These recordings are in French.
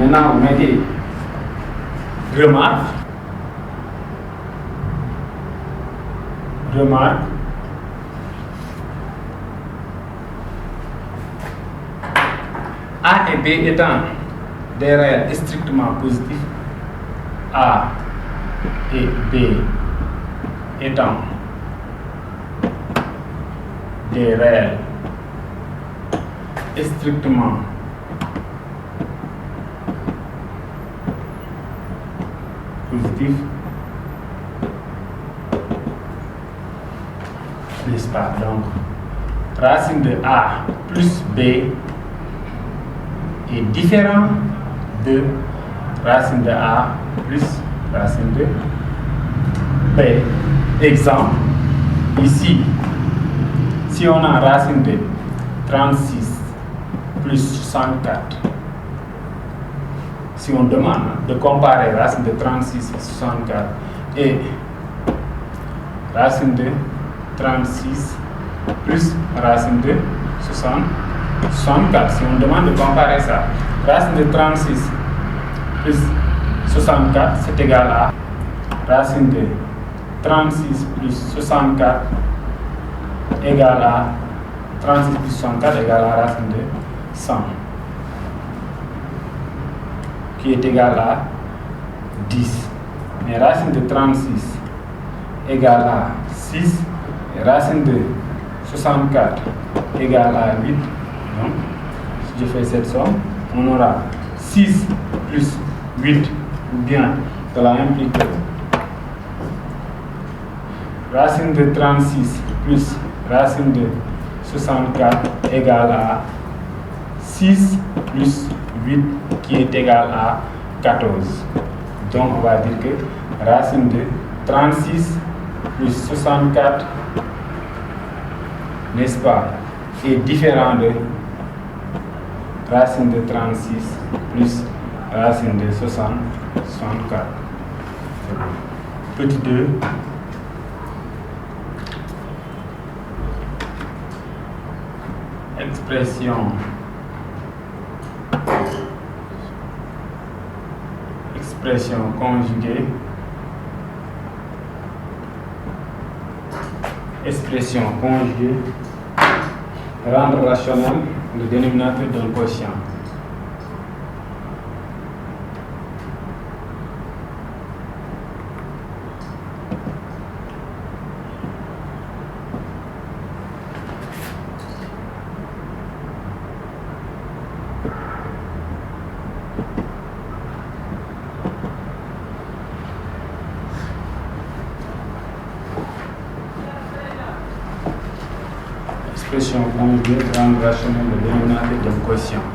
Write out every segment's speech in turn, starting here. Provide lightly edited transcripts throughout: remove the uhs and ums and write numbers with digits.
Maintenant, vous mettez remarque. A et B étant des réels strictement positifs, A et B étant des réels strictement positifs, n'est-ce pas? Donc, racine de A plus B est différent de racine de A plus racine de B. Exemple, ici, si on a racine de 36 plus 64, si on demande de comparer racine de 36 et 64 et racine de 36 plus racine de 64, si on demande de comparer ça, racine de 36 plus 64, c'est égal à racine de 36 plus 64 égale à 36 plus 64 égale à racine de 100, qui est égal à 10. Mais racine de 36 égale à 6 et racine de 64 égale à 8. Donc, si je fais cette somme, on aura 6 plus 8, ou bien cela implique racine de 36 plus racine de 64 égale à 6 plus 8 qui est égal à 14. Donc on va dire que racine de 36 plus 64, n'est-ce pas, est différent de racine de 36 plus racine de 64. Petit 2. Expression conjuguée. Expression conjuguée. Rendre rationnel le dénominateur d'un quotient. Expression conjuguée, rendre rationnel le dénominateur d'un quotient.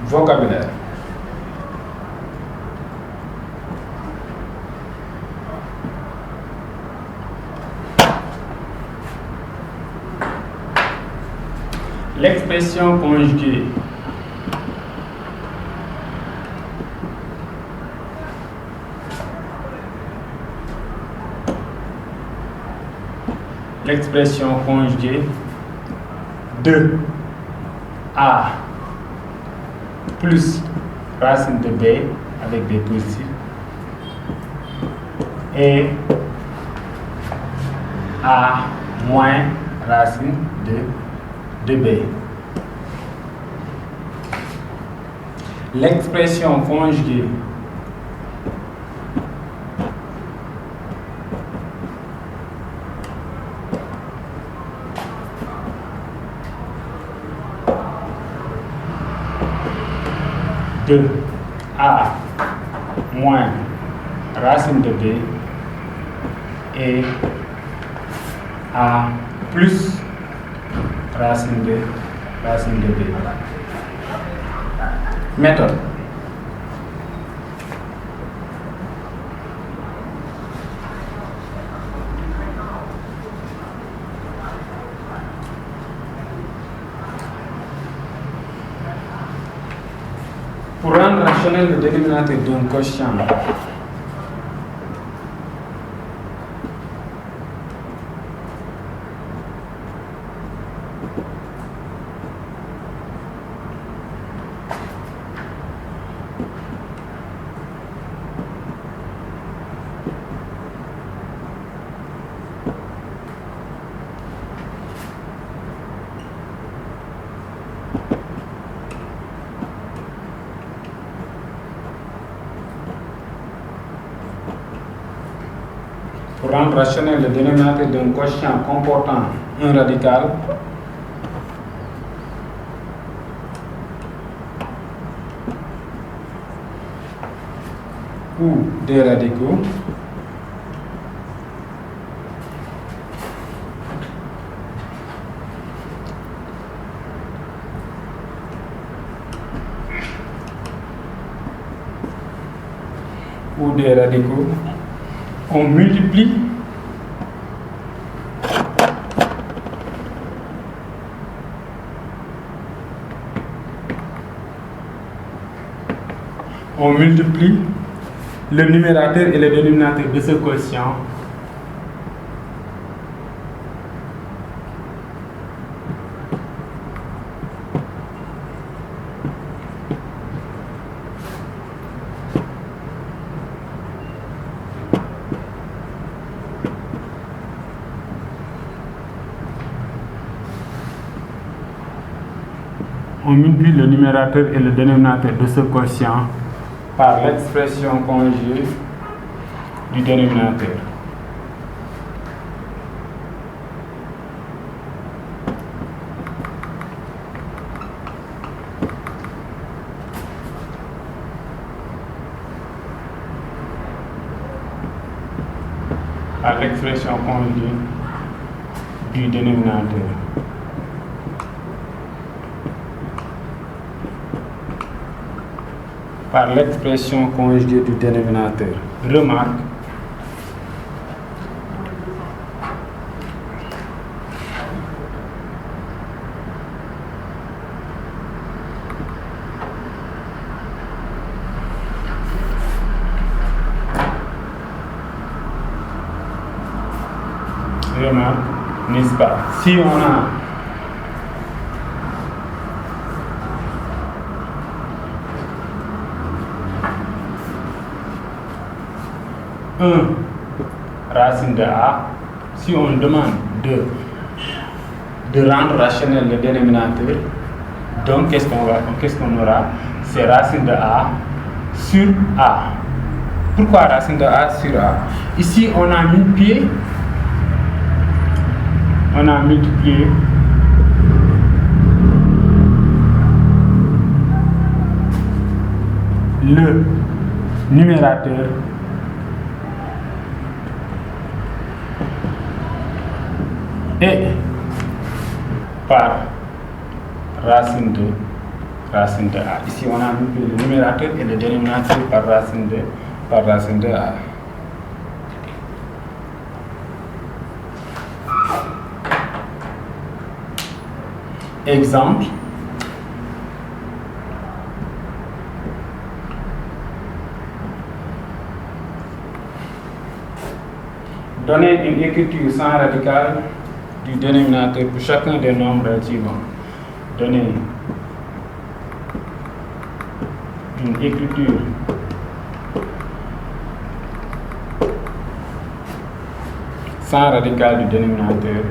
Vocabulaire. L'expression conjuguée de A plus racine de B avec des positifs et A moins racine de B. L'expression conjuguée de A moins racine de B et A plus racine de B. Méthode. Pour rendre rationnel le dénominateur d'un quotient, Pour rendre rationnel le dénominateur d'un quotient comportant un radical, ou des radicaux, on multiplie le numérateur et le dénominateur de ce quotient par l'expression conjugée du dénominateur. Par l'expression conjugée du dénominateur. Par l'expression conjugée du dénominateur. Remarque. N'est-ce pas? Si on a racine de A, si on demande de rendre rationnel le dénominateur, donc qu'est-ce qu'on aura? C'est racine de A sur A. Pourquoi racine de A sur A? Ici, on a multiplié le numérateur et par racine de A. Ici, on a multiplié le numérateur et le dénominateur par racine de A. Exemple. Donner une écriture sans radical du dénominateur pour chacun des nombres suivants. Donner une écriture sans radical du dénominateur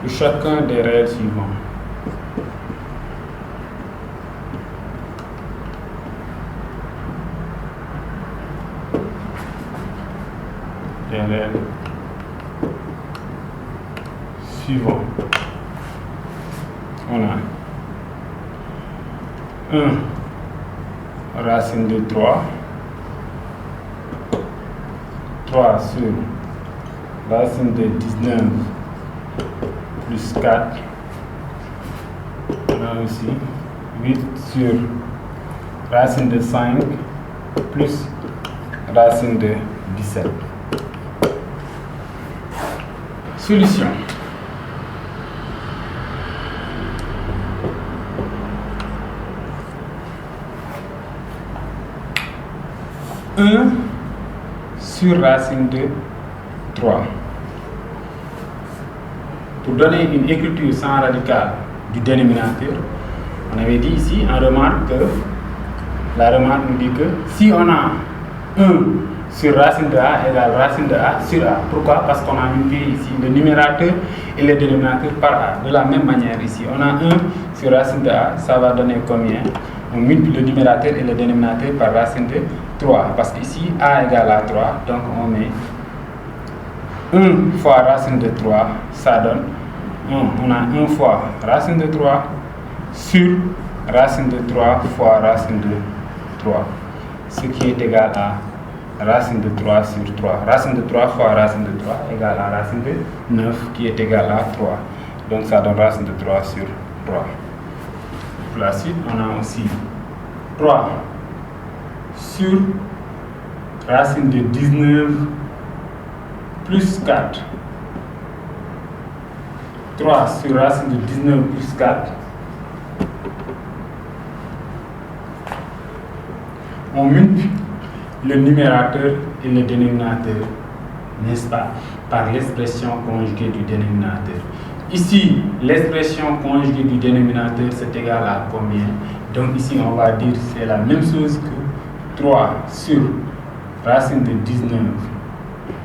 pour chacun des réels suivants. Des réels suivants. On a 1 racine de 3 sur racine de 19 plus 4, là aussi 8 sur racine de 5 plus racine de 17. Solution. Sur racine de 3. Pour donner une écriture sans radical du dénominateur, on avait dit ici en remarque que la remarque nous dit que si on a 1 sur racine de A égale racine de A sur A. Pourquoi? Parce qu'on a multiplié ici le numérateur et le dénominateur par A. De la même manière ici, on a 1 sur racine de A, ça va donner combien? On multiplie le numérateur et le dénominateur par racine de 3. Parce qu'ici, A égale à 3, donc on met 1 fois racine de 3, ça donne 1. On a 1 fois racine de 3 sur racine de 3 fois racine de 3. Ce qui est égal à racine de 3 sur 3. Racine de 3 fois racine de 3 égale à racine de 9 qui est égal à 3. Donc ça donne racine de 3 sur 3. Pour la suite, on a aussi 3 sur racine de 19 plus 4. 3 sur racine de 19 plus 4. On multiplie le numérateur et le dénominateur, n'est-ce pas, par l'expression conjuguée du dénominateur. Ici, l'expression conjuguée du dénominateur, c'est égal à combien? Donc ici, on va dire que c'est la même chose que 3 sur racine de 19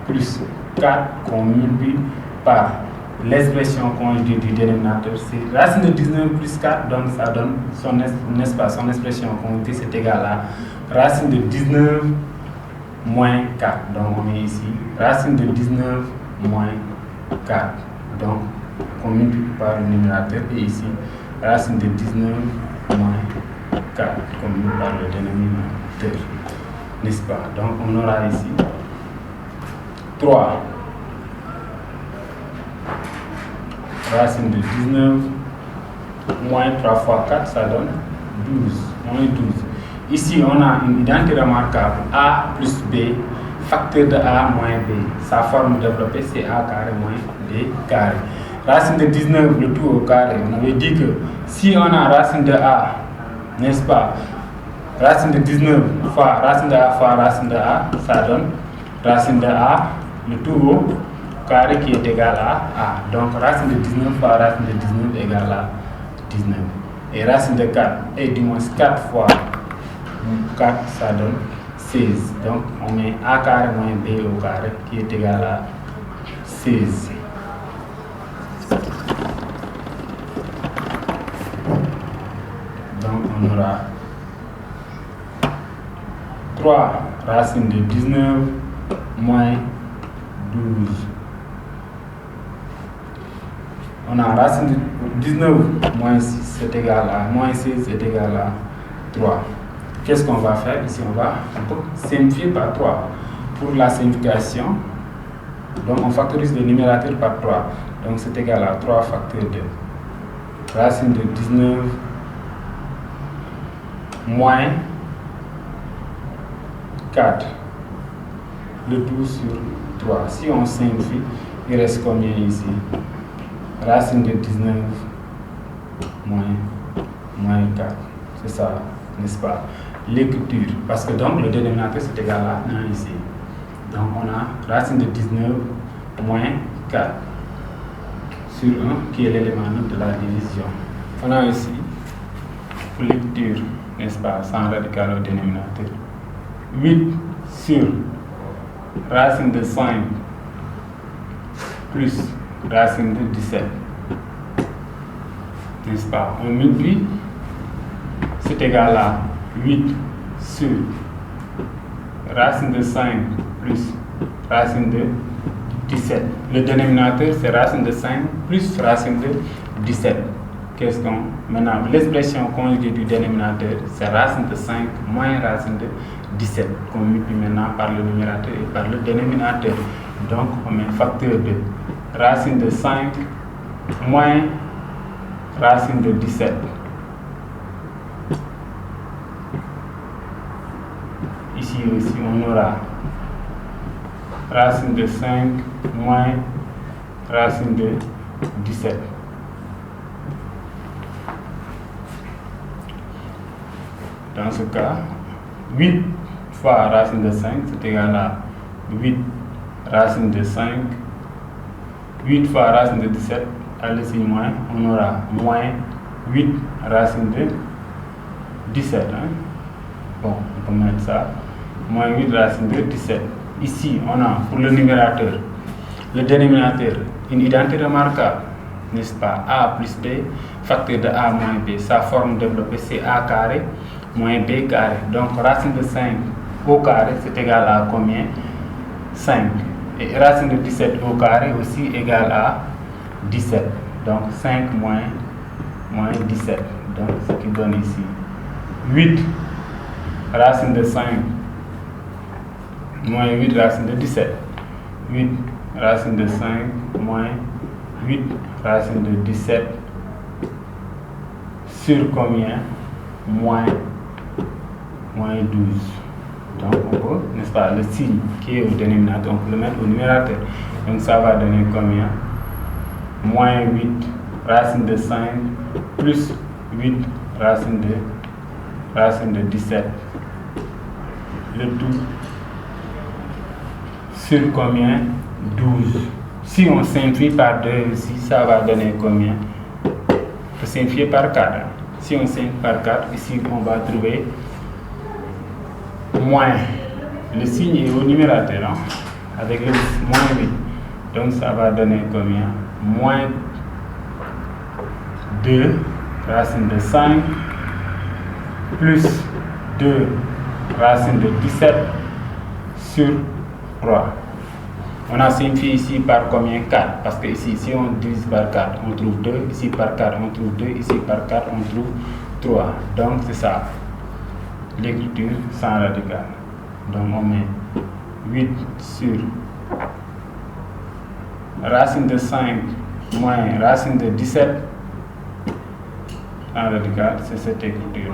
plus 4 qu'on multiplie par l'expression conjuguée du dénominateur. C'est racine de 19 plus 4, donc ça donne son, n'est-ce pas, son expression conjuguée, c'est égal à racine de 19 moins 4. Donc on est ici, racine de 19 moins 4. Donc on multiplie par le numérateur et ici, racine de 19 moins 4, qu'on multiplie par le dénominateur. N'est-ce pas? Donc on aura ici 3 racine de 19 moins 3 fois 4, ça donne 12. Moins 12. Ici, on a une identité remarquable, A plus B, facteur de A moins B. Sa forme développée, c'est A carré moins B carré. Racine de 19, le tout au carré. On avait dit que si on a racine de A, n'est-ce pas, racine de 19 fois racine de A fois racine de A, ça donne racine de A, le tout au carré qui est égal à A. Donc racine de 19 fois racine de 19 égale à 19. Et racine de 4, et du moins 4 fois 4, ça donne 16. Donc on met A carré moins B au carré qui est égal à 16. Donc on aura 3 racine de 19 moins 12. On a racine de 19 moins 6 c'est égal à moins 6 est égal à 3. Qu'est-ce qu'on va faire ici? On va simplifier par 3. Pour la simplification, donc on factorise le numérateur par 3. Donc c'est égal à 3 facteur de racine de 19 moins 4. Le tout sur 3. Si on simplifie, il reste combien ici? Racine de 19 moins 4. C'est ça, n'est-ce pas? L'écriture. Parce que donc le dénominateur c'est égal à 1 ici. Donc on a racine de 19 moins 4 sur 1 qui est l'élément de la division. On a ici pour l'écriture, n'est-ce pas, sans radical au dénominateur. 8 sur racine de 5 plus racine de 17. N'est-ce pas? On multiplie, c'est égal à 8 sur racine de 5 plus racine de 17. Le dénominateur, c'est racine de 5 plus racine de 17. Qu'est-ce qu'on... Maintenant, l'expression conjuguée du dénominateur, c'est racine de 5 moins racine de 17, qu'on multiplie maintenant par le numérateur et par le dénominateur. Donc, on met facteur de racine de 5 moins racine de 17. Ici aussi, on aura racine de 5 moins racine de 17. Dans ce cas, 8 fois racine de 5, c'est égal à 8 racine de 5. 8 fois racine de 17, allez-y moins, on aura moins 8 racine de 17. Hein? Bon, on peut mettre ça moins 8 racine de 17. Ici, on a pour le numérateur, le dénominateur, une identité remarquable, n'est-ce pas? A plus B, facteur de A moins B. Sa forme développée, c'est A carré moins B carré. Donc, racine de 5 au carré, c'est égal à combien? 5. Et racine de 17 au carré aussi égale à 17. Donc, 5 moins 17. Donc, ce qui donne ici 8 racine de 5 moins 8 racine de 17. 8 racine de 5 moins 8 racine de 17 sur combien? Moins 12. Donc on peut, n'est-ce pas, le signe qui est au dénominateur, on peut le mettre au numérateur. Donc ça va donner combien? Moins 8 racine de 5 plus 8 racine de 17. Le tout sur combien? 12. Si on simplifie par 2 ici, ça va donner combien? On peut simplifier par 4. Si on simplifie par 4, ici on va trouver moins. Le signe est au numérateur, hein, avec le moins 8. Donc ça va donner combien? Moins 2 racine de 5 plus 2 racine de 17 sur 3. On a simplifié ici par combien? 4. Parce que ici, si on divise par 4, on trouve 2. Ici par 4, on trouve 2. Ici par 4, on trouve 3. Donc c'est ça, l'écriture sans radical. Donc on met 8 sur racine de 5 moins racine de 17 sans radical, c'est cette écriture.